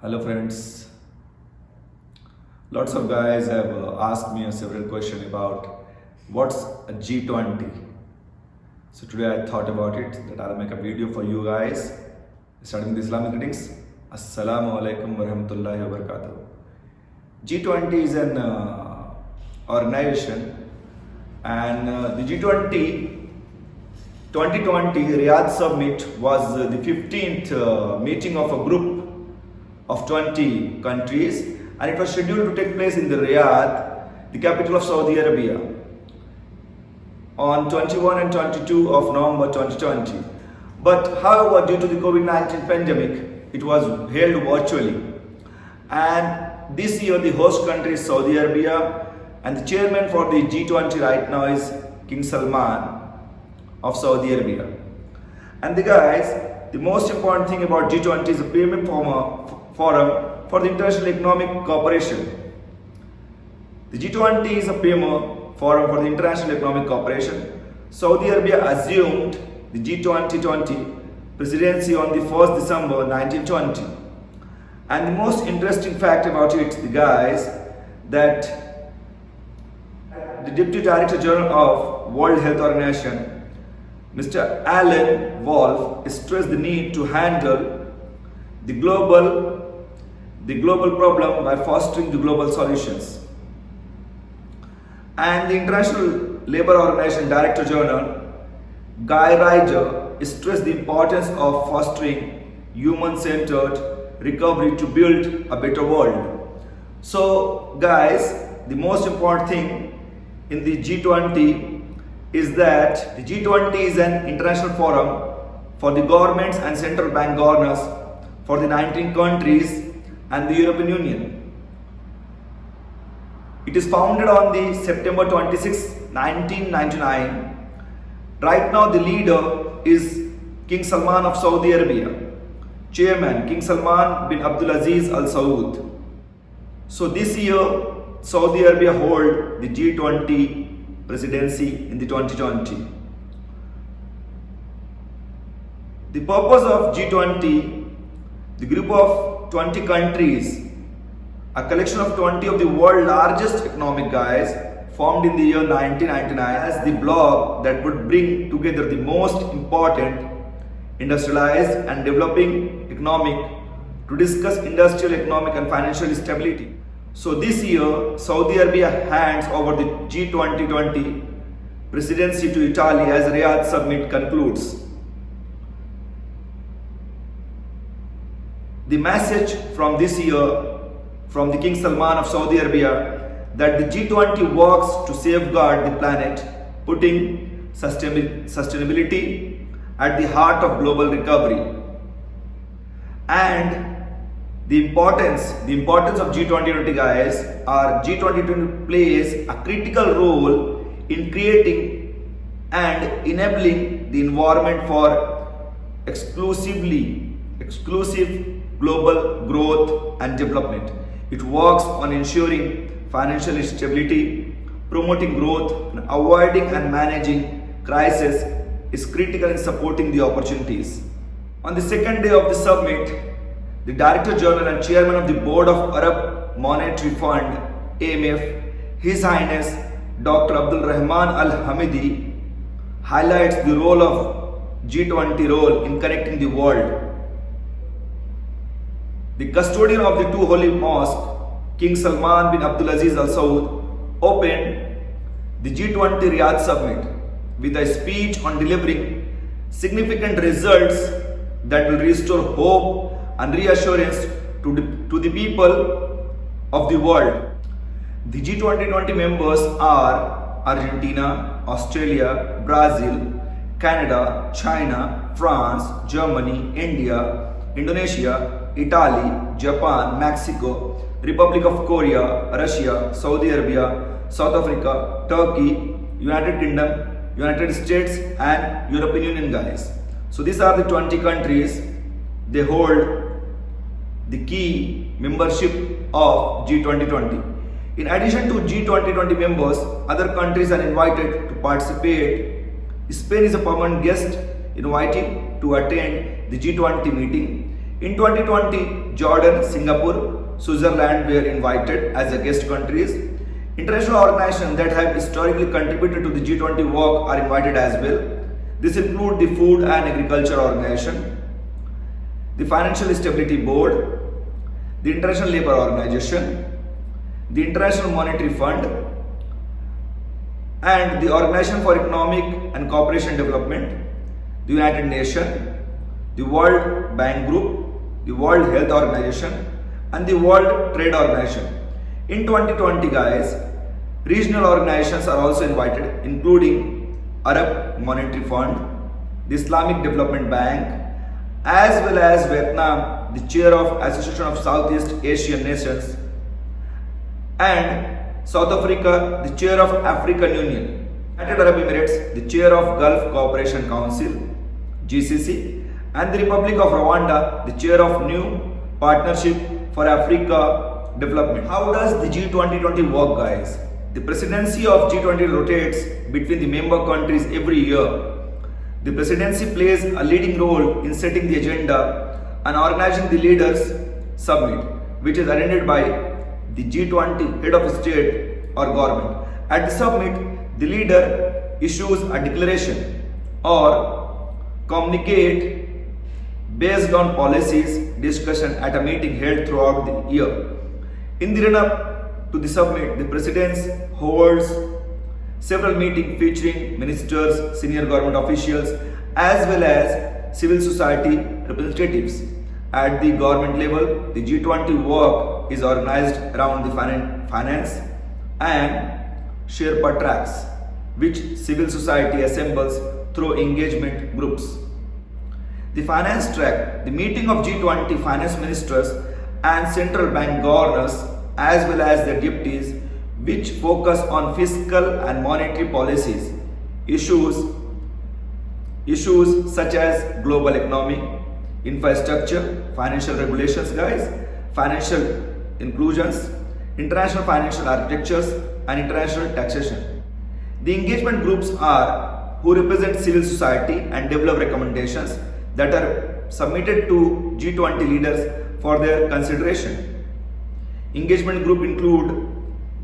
Hello friends. Lots of guys have asked me several questions about what's a G20. So today I thought about it that I'll make a video for you guys. Starting with Islamic greetings. Assalamu alaikum wa rahmatullahi wa barakatuh. G20 is an organization, and the G20 2020 Riyadh Summit was the 15th meeting of a group of 20 countries, and it was scheduled to take place in the Riyadh, the capital of Saudi Arabia, on 21 and 22 of November 2020. But however, due to the COVID-19 pandemic, it was held virtually. And this year the host country is Saudi Arabia, and the chairman for the G20 right now is King Salman of Saudi Arabia. And the most important thing about G20 is a premium forum for the international economic cooperation. The G20 is a premier forum for the international economic cooperation. Saudi Arabia assumed the G20 presidency on the 1st December 1920. And the most interesting fact about it, that the Deputy Director General of World Health Organization, Mr. Alan Wolf, stressed the need to handle the global problem by fostering the global solutions. And the International Labour Organization Director General Guy Ryder stressed the importance of fostering human-centered recovery to build a better world. So guys, the most important thing in the G20 is that the G20 is an international forum for the governments and central bank governors for the 19 countries and the European Union. It is founded on the September 26, 1999. Right now the leader is King Salman of Saudi Arabia. Chairman King Salman bin Abdulaziz Al Saud. So this year Saudi Arabia hold the G20 presidency in the 2020. The purpose of G20, the group of 20 countries, a collection of 20 of the world's largest economic guys, formed in the year 1999 as the bloc that would bring together the most important industrialized and developing economic to discuss industrial, economic and financial stability. So this year, Saudi Arabia hands over the G20 presidency to Italy as Riyadh Summit concludes. The message from this year from the King Salman of Saudi Arabia that the G20 works to safeguard the planet, putting sustainability at the heart of global recovery. And the importance of G20 guys are G20 plays a critical role in creating and enabling the environment for exclusive global growth and development. It works on ensuring financial stability, promoting growth, and avoiding and managing crisis is critical in supporting the opportunities. On the second day of the summit, the Director General and Chairman of the Board of Arab Monetary Fund, AMF, His Highness Dr. Abdul Rahman Al Hamidi, highlights the role of G20 role in connecting the world. The custodian of the two holy mosques, King Salman bin Abdulaziz Al Saud, opened the G20 Riyadh Summit with a speech on delivering significant results that will restore hope and reassurance to the people of the world. The G20 members are Argentina, Australia, Brazil, Canada, China, France, Germany, India, Indonesia, Italy, Japan, Mexico, Republic of Korea, Russia, Saudi Arabia, South Africa, Turkey, United Kingdom, United States and European Union guys. So these are the 20 countries. They hold the key membership of G20. In addition to G20 members, other countries are invited to participate. Spain is a permanent guest invited to attend the G20 meeting. In 2020, Jordan, Singapore, Switzerland were invited as the guest countries. International organizations that have historically contributed to the G20 work are invited as well. This include the Food and Agriculture Organization, the Financial Stability Board, the International Labour Organization, the International Monetary Fund, and the Organization for Economic and Cooperation Development, the United Nations, the World Bank Group, the World Health Organization, and the World Trade Organization. In 2020, guys, regional organizations are also invited, including Arab Monetary Fund, the Islamic Development Bank, as well as Vietnam, the chair of Association of Southeast Asian Nations, and South Africa, the chair of African Union, United Arab Emirates, the chair of Gulf Cooperation Council, GCC, and the Republic of Rwanda, the chair of New Partnership for Africa Development. How does the G20 work, guys? The presidency of G20 rotates between the member countries every year. The presidency plays a leading role in setting the agenda and organizing the leaders' summit, which is attended by the G20 head of state or government. At the summit, the leader issues a declaration or communicate based on policies discussion at a meeting held throughout the year. In the run-up to the summit, the presidency holds several meetings featuring ministers, senior government officials, as well as civil society representatives. At the government level, the G20 work is organized around the finance and Sherpa tracks, which civil society assembles through engagement groups. The finance track, the meeting of G20 finance ministers and central bank governors as well as their deputies, which focus on fiscal and monetary policies, issues such as global economy, infrastructure, financial regulations, guys, financial inclusions, international financial architectures, and international taxation. The engagement groups are who represent civil society and develop recommendations that are submitted to G20 leaders for their consideration. Engagement group include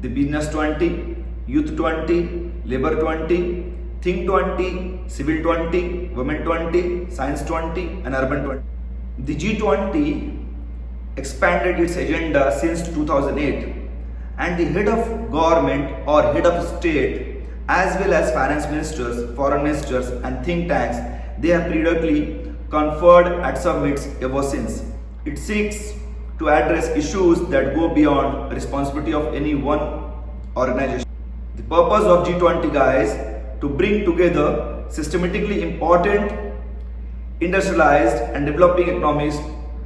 the Business 20, Youth 20, Labor 20, Think 20, Civil 20, Women 20, Science 20, and Urban 20. The G20 expanded its agenda since 2008, and the head of government or head of state as well as finance ministers, foreign ministers, and think tanks, they have periodically conferred at summits ever since. It seeks to address issues that go beyond responsibility of any one organization. The purpose of G20, guys, to bring together systematically important industrialized and developing economies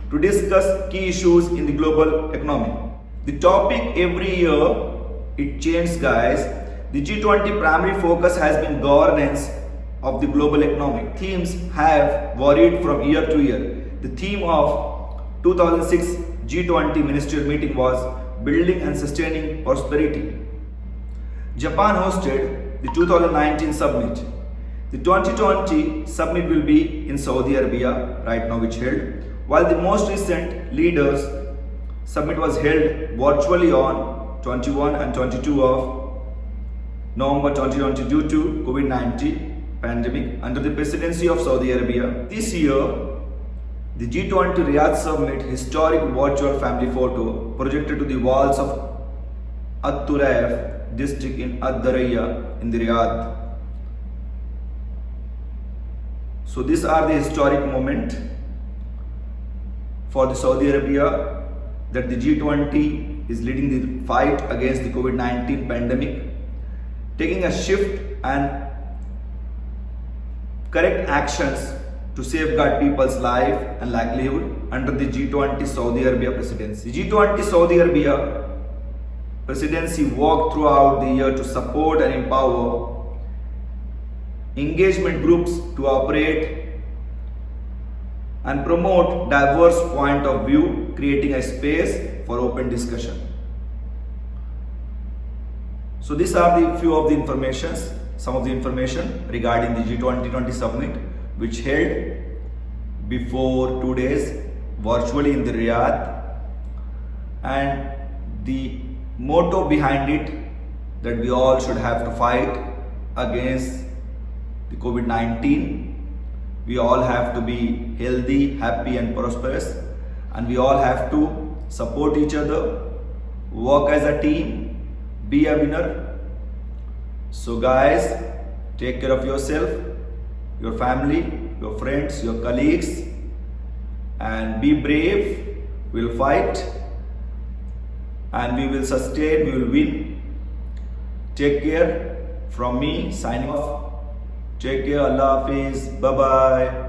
to discuss key issues in the global economy. The topic every year it changes, guys. The G20 primary focus has been governance of the global economy. Themes have varied from year to year. The theme of 2006 G20 ministerial meeting was building and sustaining prosperity. Japan hosted the 2019 summit. The 2020 summit will be in Saudi Arabia right now, which held, while the most recent leaders summit was held virtually on 21 and 22 of November 2020 due to COVID-19 pandemic under the presidency of Saudi Arabia. This year, the G20 Riyadh Summit historic virtual family photo projected to the walls of At-Turayf district in Ad-Daraya in the Riyadh. So these are the historic moment for the Saudi Arabia that the G20 is leading the fight against the COVID-19 pandemic, taking a shift and correct actions to safeguard people's life and livelihood under the G20 Saudi Arabia presidency. The G20 Saudi Arabia presidency worked throughout the year to support and empower engagement groups to operate and promote diverse point of view, creating a space for open discussion. So these are the few of the informations, some of the information regarding the G20 summit, which held before 2 days, virtually in the Riyadh, and the motto behind it that we all should have to fight against the COVID-19. We all have to be healthy, happy and prosperous, and we all have to support each other, work as a team, be a winner. So guys, take care of yourself, your family, your friends, your colleagues, and be brave. We'll fight and we will sustain, we will win. Take care. From me, signing off. Take care. Allah Hafiz. Bye bye.